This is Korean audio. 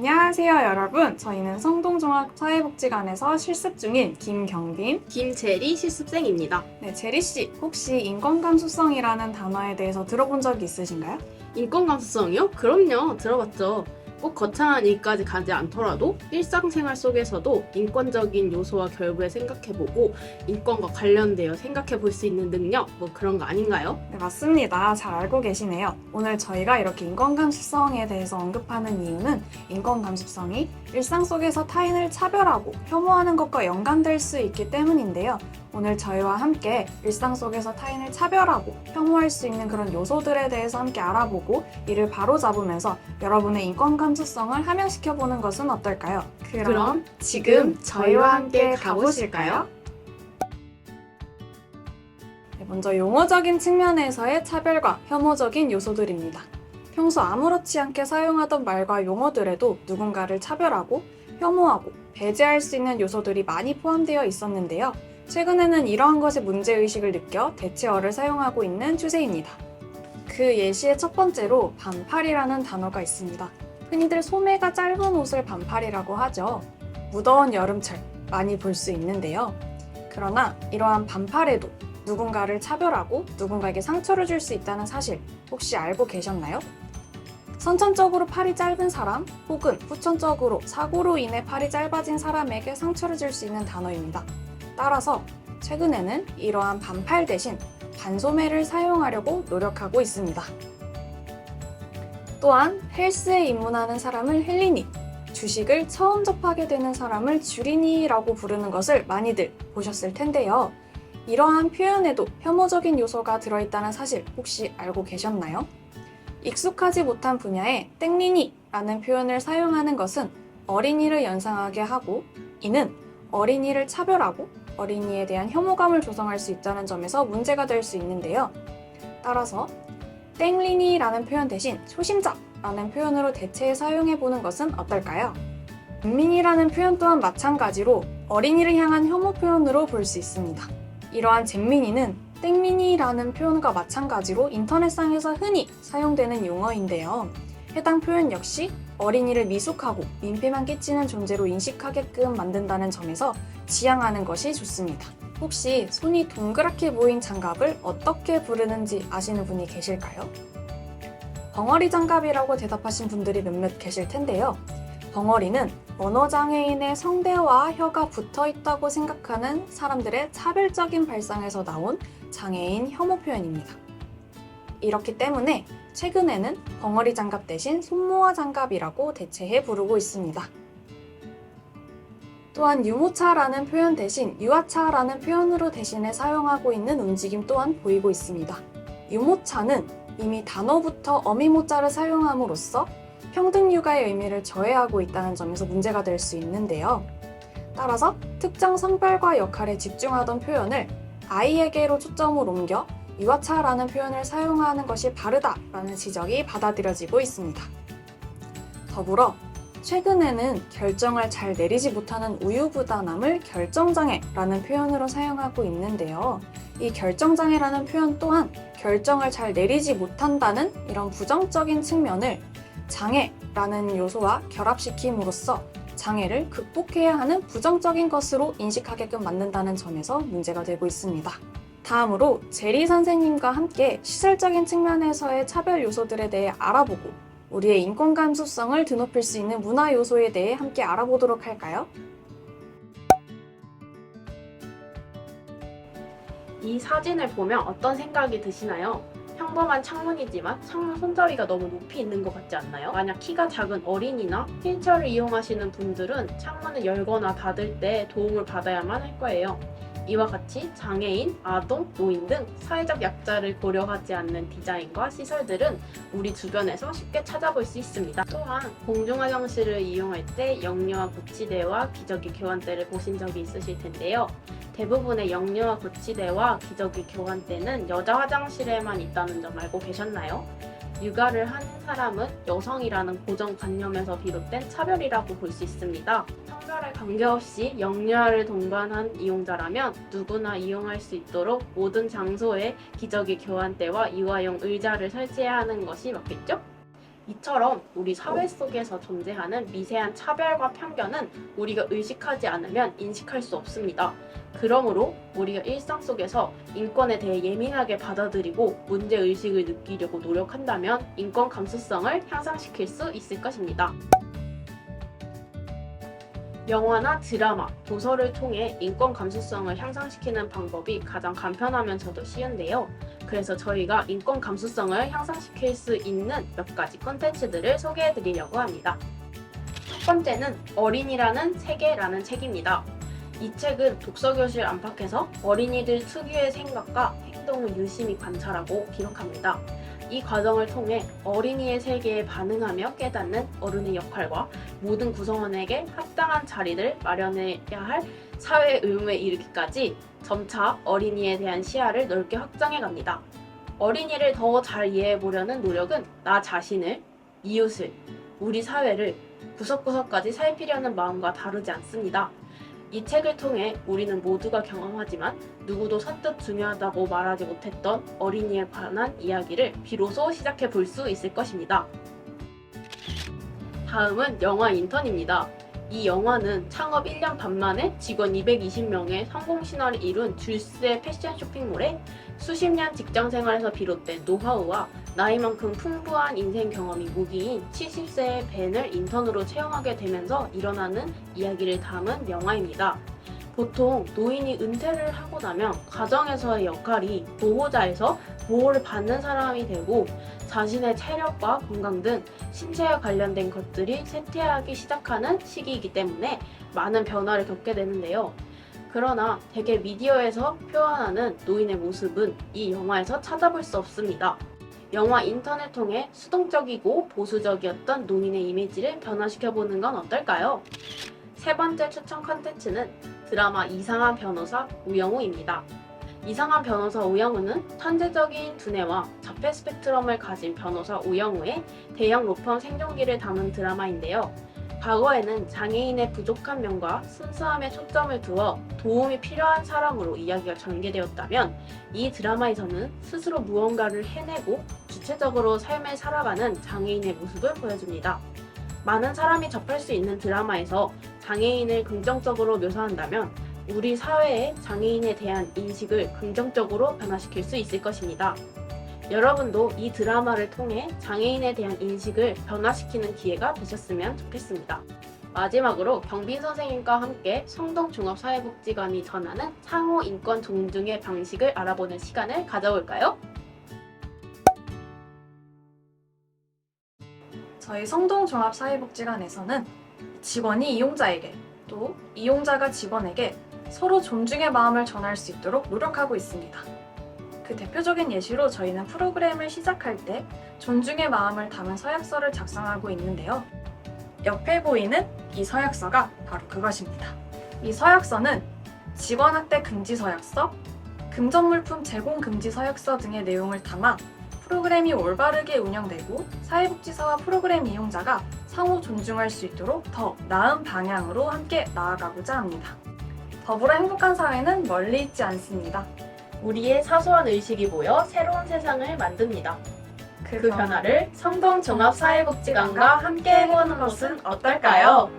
안녕하세요, 여러분. 저희는 성동종합사회복지관에서 실습 중인 김경빈, 김재리 실습생입니다. 네, 제리씨, 혹시 인권감수성이라는 단어에 대해서 들어본 적이 있으신가요? 인권감수성이요? 그럼요, 들어봤죠. 꼭 거창한 일까지 가지 않더라도 일상생활 속에서도 인권적인 요소와 결부에 생각해보고 인권과 관련되어 생각해볼 수 있는 능력, 뭐 그런 거 아닌가요? 네, 맞습니다. 잘 알고 계시네요. 오늘 저희가 이렇게 인권감수성에 대해서 언급하는 이유는 인권감수성이 일상 속에서 타인을 차별하고 혐오하는 것과 연관될 수 있기 때문인데요. 오늘 저희와 함께 일상 속에서 타인을 차별하고 혐오할 수 있는 그런 요소들에 대해서 함께 알아보고 이를 바로잡으면서 여러분의 인권 감수성을 함양시켜보는 것은 어떨까요? 그럼 지금 저희와 함께 가보실까요? 네, 먼저 용어적인 측면에서의 차별과 혐오적인 요소들입니다. 평소 아무렇지 않게 사용하던 말과 용어들에도 누군가를 차별하고 혐오하고 배제할 수 있는 요소들이 많이 포함되어 있었는데요. 최근에는 이러한 것에 문제의식을 느껴 대체어를 사용하고 있는 추세입니다. 그 예시의 첫 번째로 반팔이라는 단어가 있습니다. 흔히들 소매가 짧은 옷을 반팔이라고 하죠. 무더운 여름철 많이 볼 수 있는데요. 그러나 이러한 반팔에도 누군가를 차별하고 누군가에게 상처를 줄 수 있다는 사실 혹시 알고 계셨나요? 선천적으로 팔이 짧은 사람 혹은 후천적으로 사고로 인해 팔이 짧아진 사람에게 상처를 줄 수 있는 단어입니다. 따라서 최근에는 이러한 반팔 대신 반소매를 사용하려고 노력하고 있습니다. 또한 헬스에 입문하는 사람을 헬리니, 주식을 처음 접하게 되는 사람을 주리니라고 부르는 것을 많이들 보셨을 텐데요. 이러한 표현에도 혐오적인 요소가 들어있다는 사실 혹시 알고 계셨나요? 익숙하지 못한 분야에 땡리니라는 표현을 사용하는 것은 어린이를 연상하게 하고 이는 어린이를 차별하고 어린이에 대한 혐오감을 조성할 수 있다는 점에서 문제가 될 수 있는데요. 따라서 땡리니라는 표현 대신 초심자라는 표현으로 대체해 사용해보는 것은 어떨까요? 잼민이라는 표현 또한 마찬가지로 어린이를 향한 혐오 표현으로 볼 수 있습니다. 이러한 잼민이는 땡민이라는 표현과 마찬가지로 인터넷상에서 흔히 사용되는 용어인데요. 해당 표현 역시 어린이를 미숙하고 민폐만 끼치는 존재로 인식하게끔 만든다는 점에서 지양하는 것이 좋습니다. 혹시 손이 동그랗게 보인 장갑을 어떻게 부르는지 아시는 분이 계실까요? 벙어리 장갑이라고 대답하신 분들이 몇몇 계실 텐데요. 벙어리는 언어장애인의 성대와 혀가 붙어 있다고 생각하는 사람들의 차별적인 발상에서 나온 장애인 혐오 표현입니다. 이렇기 때문에 최근에는 벙어리 장갑 대신 손모아 장갑이라고 대체해 부르고 있습니다. 또한 유모차라는 표현 대신 유아차라는 표현으로 대신해 사용하고 있는 움직임 또한 보이고 있습니다. 유모차는 이미 단어부터 어미모자를 사용함으로써 평등 육아의 의미를 저해하고 있다는 점에서 문제가 될 수 있는데요. 따라서 특정 성별과 역할에 집중하던 표현을 아이에게로 초점을 옮겨 유아차라는 표현을 사용하는 것이 바르다라는 지적이 받아들여지고 있습니다. 더불어 최근에는 결정을 잘 내리지 못하는 우유부단함을 결정장애라는 표현으로 사용하고 있는데요. 이 결정장애라는 표현 또한 결정을 잘 내리지 못한다는 이런 부정적인 측면을 장애라는 요소와 결합시킴으로써 장애를 극복해야 하는 부정적인 것으로 인식하게끔 만든다는 점에서 문제가 되고 있습니다. 다음으로 제리 선생님과 함께 시설적인 측면에서의 차별 요소들에 대해 알아보고 우리의 인권 감수성을 드높일 수 있는 문화 요소에 대해 함께 알아보도록 할까요? 이 사진을 보면 어떤 생각이 드시나요? 평범한 창문이지만 창문 손잡이가 너무 높이 있는 것 같지 않나요? 만약 키가 작은 어린이나 휠체어를 이용하시는 분들은 창문을 열거나 닫을 때 도움을 받아야만 할 거예요. 이와 같이 장애인, 아동, 노인 등 사회적 약자를 고려하지 않는 디자인과 시설들은 우리 주변에서 쉽게 찾아볼 수 있습니다. 또한 공중화장실을 이용할 때 영유아 거치대와 기저귀 교환대를 보신 적이 있으실 텐데요. 대부분의 영유아 거치대와 기저귀 교환대는 여자 화장실에만 있다는 점 알고 계셨나요? 육아를 하는 사람은 여성이라는 고정관념에서 비롯된 차별이라고 볼 수 있습니다. 성별에 관계없이 영유아를 동반한 이용자라면 누구나 이용할 수 있도록 모든 장소에 기저귀 교환대와 유아용 의자를 설치해야 하는 것이 맞겠죠? 이처럼 우리 사회 속에서 존재하는 미세한 차별과 편견은 우리가 의식하지 않으면 인식할 수 없습니다. 그러므로 우리가 일상 속에서 인권에 대해 예민하게 받아들이고 문제의식을 느끼려고 노력한다면 인권 감수성을 향상시킬 수 있을 것입니다. 영화나 드라마, 도서를 통해 인권 감수성을 향상시키는 방법이 가장 간편하면서도 쉬운데요. 그래서 저희가 인권 감수성을 향상시킬 수 있는 몇 가지 콘텐츠들을 소개해 드리려고 합니다. 첫 번째는 어린이라는 세계라는 책입니다. 이 책은 독서교실 안팎에서 어린이들 특유의 생각과 행동을 유심히 관찰하고 기록합니다. 이 과정을 통해 어린이의 세계에 반응하며 깨닫는 어른의 역할과 모든 구성원에게 합당한 자리를 마련해야 할 사회의 의무에 이르기까지 점차 어린이에 대한 시야를 넓게 확장해 갑니다. 어린이를 더 잘 이해해 보려는 노력은 나 자신을, 이웃을, 우리 사회를 구석구석까지 살피려는 마음과 다르지 않습니다. 이 책을 통해 우리는 모두가 경험하지만 누구도 선뜻 중요하다고 말하지 못했던 어린이에 관한 이야기를 비로소 시작해 볼 수 있을 것입니다. 다음은 영화 인턴입니다. 이 영화는 창업 1년 반 만에 직원 220명의 성공 신화를 이룬 줄스의 패션 쇼핑몰에 수십 년 직장 생활에서 비롯된 노하우와 나이만큼 풍부한 인생 경험이 무기인 70세의 벤을 인턴으로 채용하게 되면서 일어나는 이야기를 담은 영화입니다. 보통 노인이 은퇴를 하고 나면 가정에서의 역할이 보호자에서 보호를 받는 사람이 되고 자신의 체력과 건강 등 신체와 관련된 것들이 쇠퇴하기 시작하는 시기이기 때문에 많은 변화를 겪게 되는데요. 그러나 대개 미디어에서 표현하는 노인의 모습은 이 영화에서 찾아볼 수 없습니다. 영화 인턴을 통해 수동적이고 보수적이었던 노인의 이미지를 변화시켜보는 건 어떨까요? 세 번째 추천 컨텐츠는 드라마 이상한 변호사 우영우입니다. 이상한 변호사 우영우는 천재적인 두뇌와 자폐 스펙트럼을 가진 변호사 우영우의 대형 로펌 생존기를 담은 드라마인데요. 과거에는 장애인의 부족한 면과 순수함에 초점을 두어 도움이 필요한 사람으로 이야기가 전개되었다면 이 드라마에서는 스스로 무언가를 해내고 주체적으로 삶을 살아가는 장애인의 모습을 보여줍니다. 많은 사람이 접할 수 있는 드라마에서 장애인을 긍정적으로 묘사한다면 우리 사회의 장애인에 대한 인식을 긍정적으로 변화시킬 수 있을 것입니다. 여러분도 이 드라마를 통해 장애인에 대한 인식을 변화시키는 기회가 되셨으면 좋겠습니다. 마지막으로 경빈 선생님과 함께 성동종합사회복지관이 전하는 상호 인권 존중의 방식을 알아보는 시간을 가져볼까요? 저희 성동종합사회복지관에서는 직원이 이용자에게 또 이용자가 직원에게 서로 존중의 마음을 전할 수 있도록 노력하고 있습니다. 그 대표적인 예시로 저희는 프로그램을 시작할 때 존중의 마음을 담은 서약서를 작성하고 있는데요. 옆에 보이는 이 서약서가 바로 그것입니다. 이 서약서는 직원학대 금지 서약서, 금전물품 제공 금지 서약서 등의 내용을 담아 프로그램이 올바르게 운영되고 사회복지사와 프로그램 이용자가 상호 존중할 수 있도록 더 나은 방향으로 함께 나아가고자 합니다. 더불어 행복한 사회는 멀리 있지 않습니다. 우리의 사소한 의식이 모여 새로운 세상을 만듭니다. 그 변화를 성동종합사회복지관과 함께 해보는 것은 어떨까요?